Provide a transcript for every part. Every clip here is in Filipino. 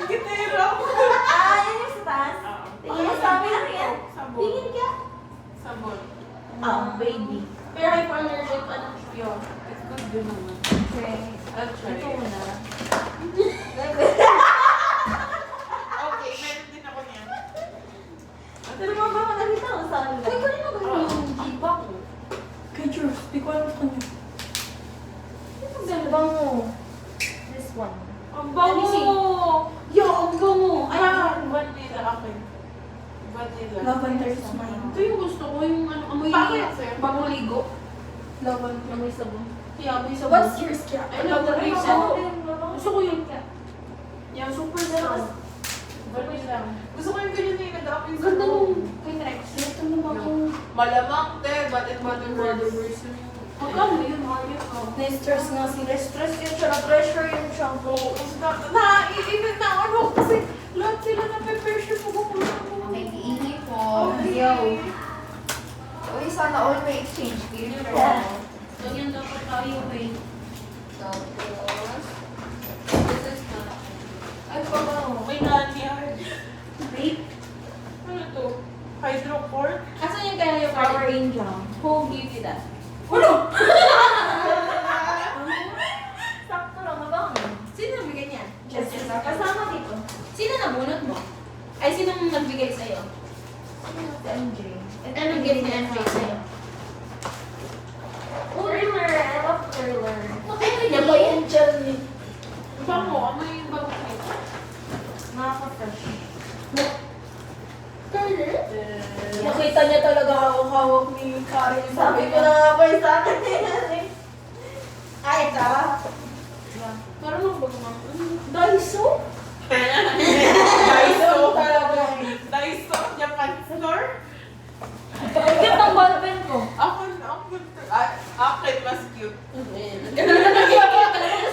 Gitero. Yan yung sa taas? Tingin mo sa amin lang yan. Sabon. Tingin ka. Sabon. Baby. Pero hypoallergic, ano siya? It's good din naman. Okay. I'll try. Ito muna. Okay, meron din ako niyan. Pero mga baka nakita ko sa akin. Uy, kunin mo ba yung jiba ko? Kay George, di ko alam kanya. Ang bango. This one. Ang Let me see. bango! Yo, ang bango. Vanilla akin. Vanilla. Lavender is mine. Ito yung gusto ko, yung ano, amoy Bakit yan, sir? bagong ligo. Lavender. Amoy sabon. Kaya amoy sabon. What's yours, Kira? I love the Gusto reason. Gusto ko yun. Yeah, super strong. Vanilla. Gusto ko yung ganyan na yung nag-up yung Ganda sabon. nung kay Rex. Ito naman ko. Malamang, te. Ba't and body works. Magkano yun, Mario? Na-stress nga sila. Stress yun siya, na-pressure yung shampoo. Naiinit na ako kasi lahat sila na-pressure mo kung Nag-iingi po. Okay. Yo. Uy, sana all may exchange gift. Yeah. Ganyan dapat tayo eh. Tapos, This is na. Ay, pabango. May lanyard. Vape? Ano to? Hydrocord? Asan yung kaya yung Power Angel? Who gave you that? Ano? Sakto lang, mabango. Sino nagbigay niyan? Jessica. Kasama dito. Sino nabunot mo? Ay, sino nagbigay sa'yo? Si MJ. Anong gift ni MJ sa'yo? Thriller! I love thriller. Ay, niya ba yung Angel ni? Bango. Ano yung bango nito? Nakaka-fresh. Nakita niya talaga hawak ni Karen. Sabi ko na nga ba sa akin eh. Ay, ito. Parang lang ba kumang? Daiso? Daiso. Talaga. Daiso? Japan store? Ang cute ng ballpen ko. Akin mas cute. Gusto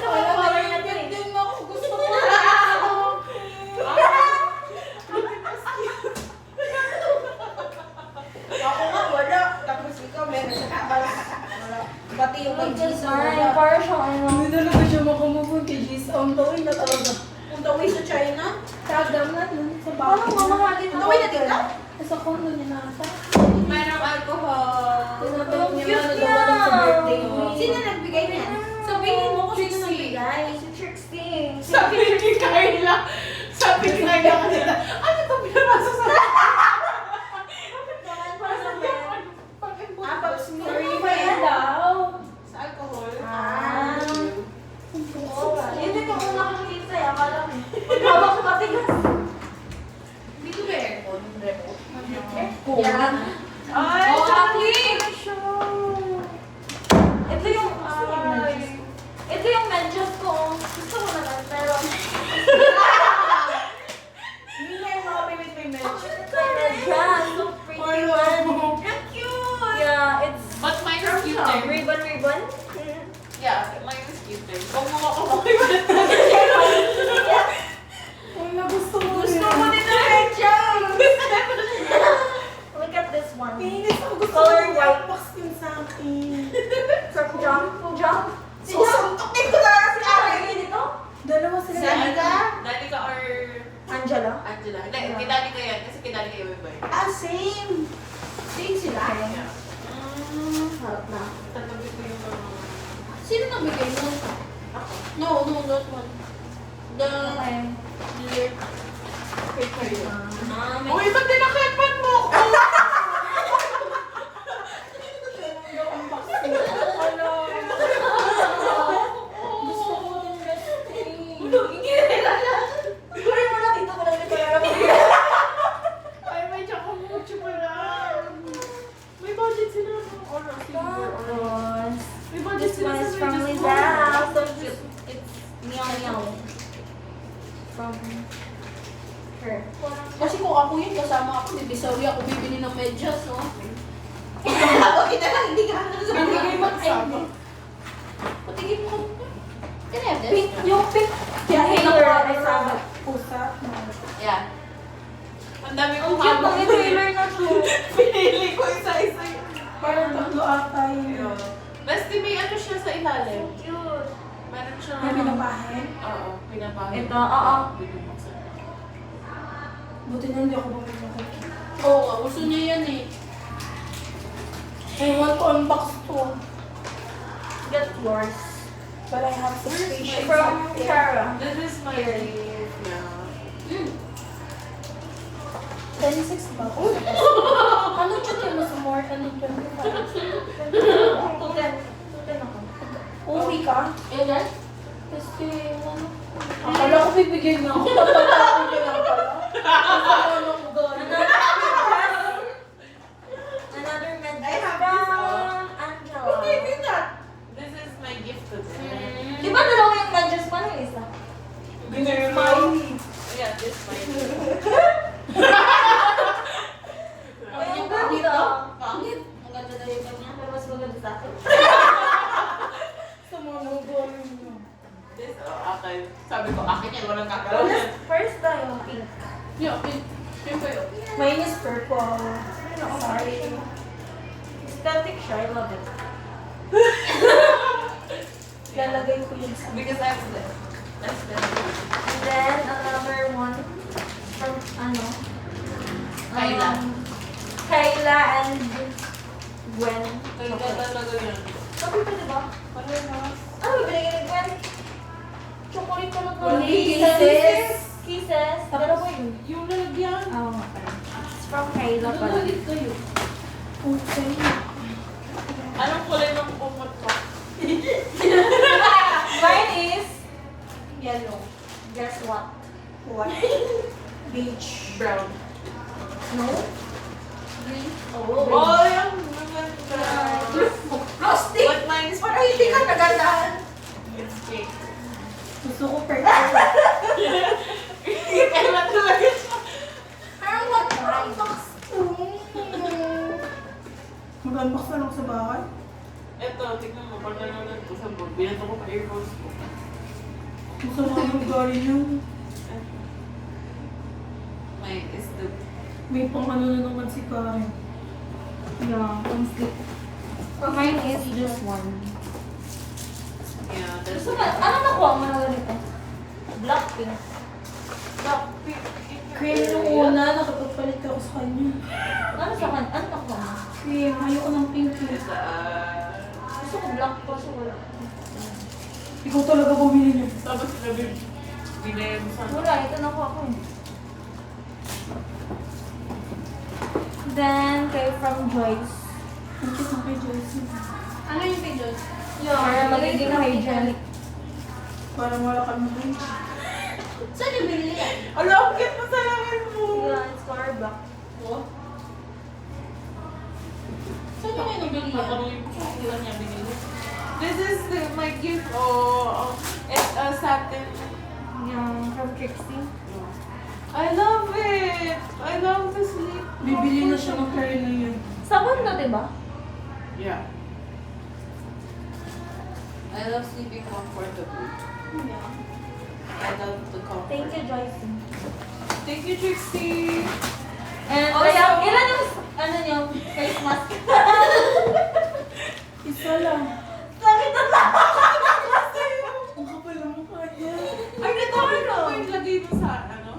ko yung color na to eh. Din ako. Gusto ko. Ako nga wala. Tapos ikaw meron sa kabala. Wala. Pati yung kay Gisa wala. Parang siyang ano. Hindi talaga siya makamove kay Gisa. Ang tawin na talaga. Ang tawin sa China. Tagam na dun sa bahay. Parang mamahalin Ang tawin na dito? Sa condo niya nata. Mayroong alcohol. Tinatawag niya Cute na niya. daw sa birthday mo. Sino nagbigay niyan? Sabihin mo kung sino Trixie. nagbigay. Si Trixie. Sabi ni Carla. Sabi ni Carla kanina. Ano ito pinapasa sa Sorry pa yan daw. sa alcohol? Ah. Yun din ako nakakita sa'yo. Akala ko. Hawak ko matigas. Dito ba aircon? Remote? Yeah. Ay, Oh, chocolate! Ito yung ito yung medyas ko. Gusto ko naman, pero Hindi nga yung mga baby may ang medyo. cute ka medyas. So pretty one. Ang cute! Yeah, it's But mine is cuter. ribbon. Yeah, mine is cuter. Huwag mo makamuhay mo na Wala, gusto mo Gusto rin. mo din ng medyas. Look at this one. Pinis ako. Gusto Color ko white. box yun sa akin. From Jump. Jump. Si Jump. Susuntukin ko na si Ah, Karen. yun ito? Dalawa sila. Danica? Danica or Angela? Angela? Hindi, kay Danica yan. Kasi kay Danica yung iba. Ah, same. Same sila. Yeah. Harap na. Tatabi ko yung mga... Sino nagbigay mo? Ako. No, not one. The Lyric. Kay Carla. may... Uy, ba't dinaklepan mo? Gusto ko din resting. Siguro mo na dito ko lang ito lang. Ay, may chocolate pala. May budget sila. Or silver. Tapos, May budget this sila one is sa from Regis Liza. Mall. So cute. It's meow meow. From her. Kasi kung ako yun, kasama ako, di Bisawi ako bibili ng medyas, no? Ako kita lang, hindi ka na sa Bibigay mo Ay, kasama. patigin mo. Can I have this? Pink, yung pink. Yeah, Taylor, I saw it. Pusa. Yeah. Ang dami Ang kong cute ng habang trailer na to. pinili ko isa-isa yun. Parang tatlo ata yun. Basta may ano siya sa ilalim. Cute. Meron siya. May pinapahin. Oo, pinapahid. Ito, oo. Binubuksan. Buti na hindi ako bumili ng cookie. Oo nga, gusto niya yan eh. I want to unbox to. Get yours. But I have some Where's patience. From Sarah. This is my gift. Yeah. 26 ba? Ano chutin mo sa more? Ano 25? Tuten ako. Uwi ka? Ilan? Kasi ano? Akala ko bibigyan na ako. Tatakot niya lang pala. Ano ko gawin? Another medal I have from Angela. This is my gift to them. Di ba dalawa yung medyas pa ng isa? Smiley. Yeah, this is my gift. Ay, ang ganda. Pangit. Ang ganda na yung kanya. Pero mas maganda sa akin. Sa mga gawin mo. This, akin. Sabi ko, akin yan. Walang kakaroon yan. First tayo, pink. Yeah, okay. Siyempre. Mine is purple. Sorry. Aesthetic siya, I love it. Lalagay ko yun sa... Because that's the And then, another one from, Kayla. Kayla and Gwen. Ganda talaga yun. Sabi ko, diba? Parehas. Ano binigay ni Gwen? Chocolate ko lang Walang Kisses. Kisses. Dalawa yun. Yung lalagyan. Oo nga pala. It's from Kayla pala. Nagalit kayo. Okay. Anong kulay ng kumot ko? Mine is, Yellow. guess what? White. Beige. Brown. No? Green. Oh, yung maganda. Plastic! But mine is Para hindi ka pink. nagandaan. It's pink. Gusto ko purple. Kailan talaga siya? Parang mag-unbox to. Mag-unbox na lang sa bahay? Eto, tignan mo. Pag nanonood ko sa board, binato ko pa earphones ko. Gusto mo ang gari niyo. Mine is the... May pang ano na naman si Karen. Yeah, from sleep. Mine is this one. Yeah, that's Gusto mo, ano nakuha mo na ganito? Blackpink. Black pink. Cream nung una, nakapagpalit ako sa kanya. Ano sa kan? Ano nakuha mo? Cream, ayoko ng pink eh. Is, Gusto ko black pa, so wala. Ikaw talaga bumili niya. tapos sinabi, binayad mo sa... Wala, ito nakuha ko eh. Then, kay from Joyce. Ang cute ng kay Joyce. Ano yung kay Joyce? Para magiging hygienic. Parang wala kami rin. Saan yung binili yan? Ala, ang cute mo sa langit mo! Yeah, it's color black. Oh. Saan yung binili yan? Tatanungin ko kung ilan niya binili. This is my gift. It's a satin. Yeah, from Trixie. I love it! I love the sleep. Bibili na siya ng curry na yun. Sabon na, diba? Yeah. I love sleeping comfortably. Yeah. I love the comfort. Thank you, Joyce. Thank you, Trixie. And Also- kaya, ilan yung, ano niyo, face mask? Isa lang. Sakit na lang! Ang kapal ng mukha niya. Ay, natawag ko yung lagay mo sa ano?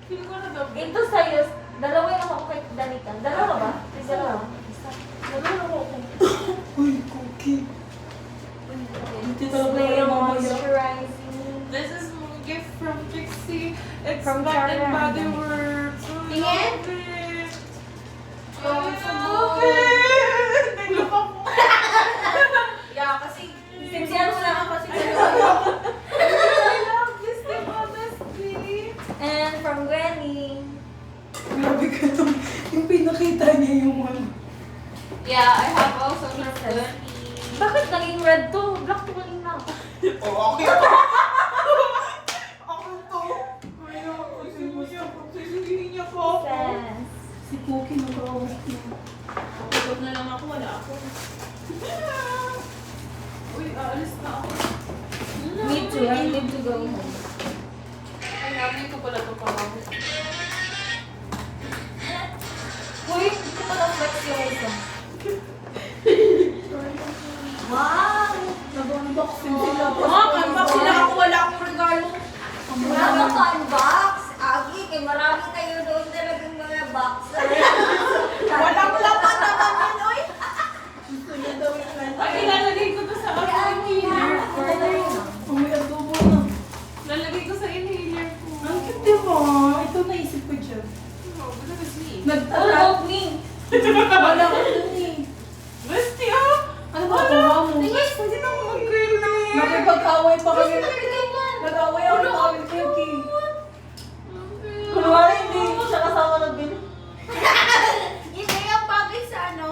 Hindi ko na daw. Ito sa'yo, dalawa yung ako kay Danica. Dalawa ba? Dalawa. Nagano ako. Uy, cookie. Hindi talaga Display kayo mamaya. moisturizing. This is my gift from Trixie. It's From Bath and Zara. Body Works. I Tingin? love it. Oh, I it's so love good. it. Naglap ako. Yeah, kasi... Sincere na kasi I love this thing, honestly. And from Gwenny. Grabe ka nung... Yung pinakita niya yung ano. Yeah, I have also from Kisses. Bakit naging red to? Black to kanina. Oh, okay. Ako to. Kaya ako, sisigihin niya po ako. Kisses. Si Cookie nag-awat na. Pagod na lang ako, wala ako. Uy, aalis na ako. Me too, I need to go home. Ay, namin ko pala ito pa. Uy, hindi ko na-flex yung isa. Wow! Nag-unboxing sila. Wala ka dun eh. Bestie, ah! Ano ba kuha mo? Guys, pwede na ako mag-curl na hair. Nakipag-away pa kami. Nag-away ako ng kami Kuki. Kunwari hindi siya kasama ng bin. Hindi ang bagay sa ano.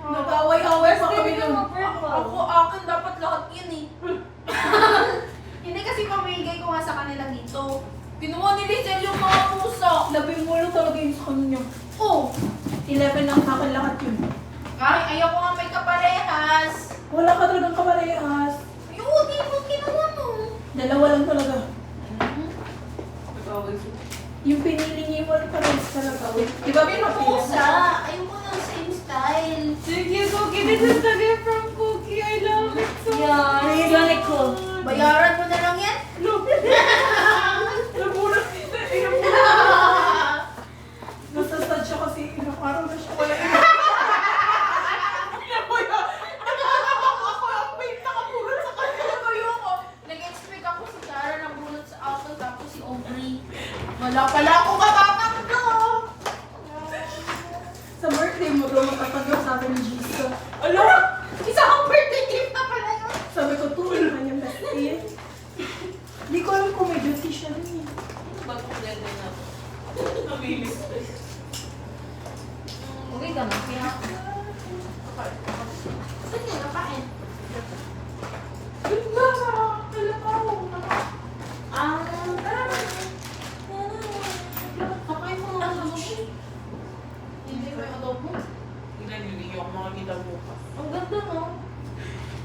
Nag-away-away pa kami Hindi nun. mo purple. Ako, akin dapat lahat yun eh. Hindi kasi pamigay ko nga sa kanila dito. Kinuha ni Lizelle yung mga puso. Labing mo lang talaga yun sa kanya. Oh, 11 lang sa akin lahat yun. Ay, ayoko nga may kaparehas. Wala ka talagang kaparehas. Ayun, di mo kinuha mo. Dalawa lang talaga. Nag-away sila. Yung pinili niya yung parehas talaga. Di ba pinupusa? Ayoko ng same style. Thank you, Cookie. This is the gift from Cookie. I love it so Yeah, much. it's really cool. Bayaran mo na lang yan. Nabulat kita. Nasasad siya kasi ilang araw na siya wala. Nag-expect ako si Sarah ng bulot sa auto tapos si Aubrey. Wala pala ako matatakdo! Sa birthday mo daw matatanggap sa akin ni Jesus. Ala! Isa akong birthday gift na pala yun! Sabi ko, tuloy na kanyang bestie. Hindi ko alam kung may duty siya rin eh. Mag-blend na ako. Nabilis. Okay ka na, kaya saan niya nakain? Kakain mo nga sa sushi. Hindi mo yung adobo. Tingnan nyo, hindi ako makakita bukas. Ang ganda, no?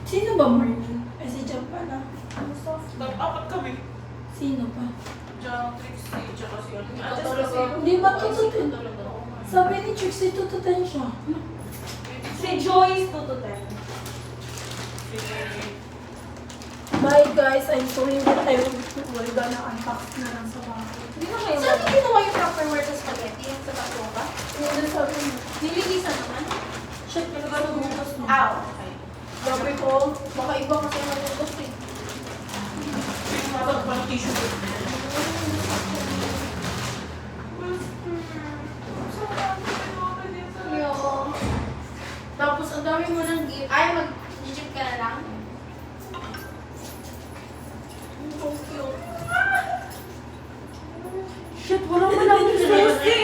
Sino ba Marlene? Ay, si Jam pala. Ang soft. Apat kami. Sino pa? Diyan, Trixie, tsaka si ano. Ikaw Ate, talaga. kasi- Hindi ba tututin? Sabi ni Trixie, tututin siya. Si Joyce, 2 to 10. Bye guys, I'm sorry that I will gonna unbox na lang sa bahay. Hindi na kayo. Saan niyo ginawa yung Tupperware sa spaghetti? Yung sa tapioca? Hindi sabi mo. Nililisan naman? Shit, talaga nagbukas mo. Ow! Okay. Sabi ko, baka iba kasi nagbukas eh. Dapat pala tissue ko. Yo. Tapos ang dami mo ng gift. Ay, mag-chip ka na lang? So cute. Shit, wala mo lang si Susi.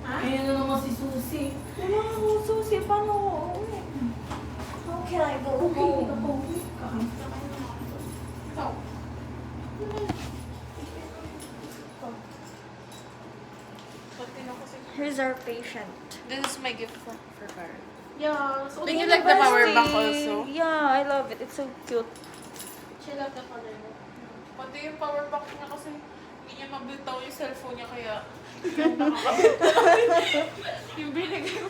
Ha? Ayun na naman si Susi. Wala ako, Susi. Paano ako uwi? How can I go Okay, hindi ka home? pa uwi. Kakain. Ikaw. Here's our patient. This is my gift for Karen. Yeah. So, Do you like the power bank also? Yeah, I love it. It's so cute. She love the color mo. Pati yung power bank niya kasi hindi niya mabitaw yung cellphone niya kaya hindi niya nakakabit. Yung binigay ko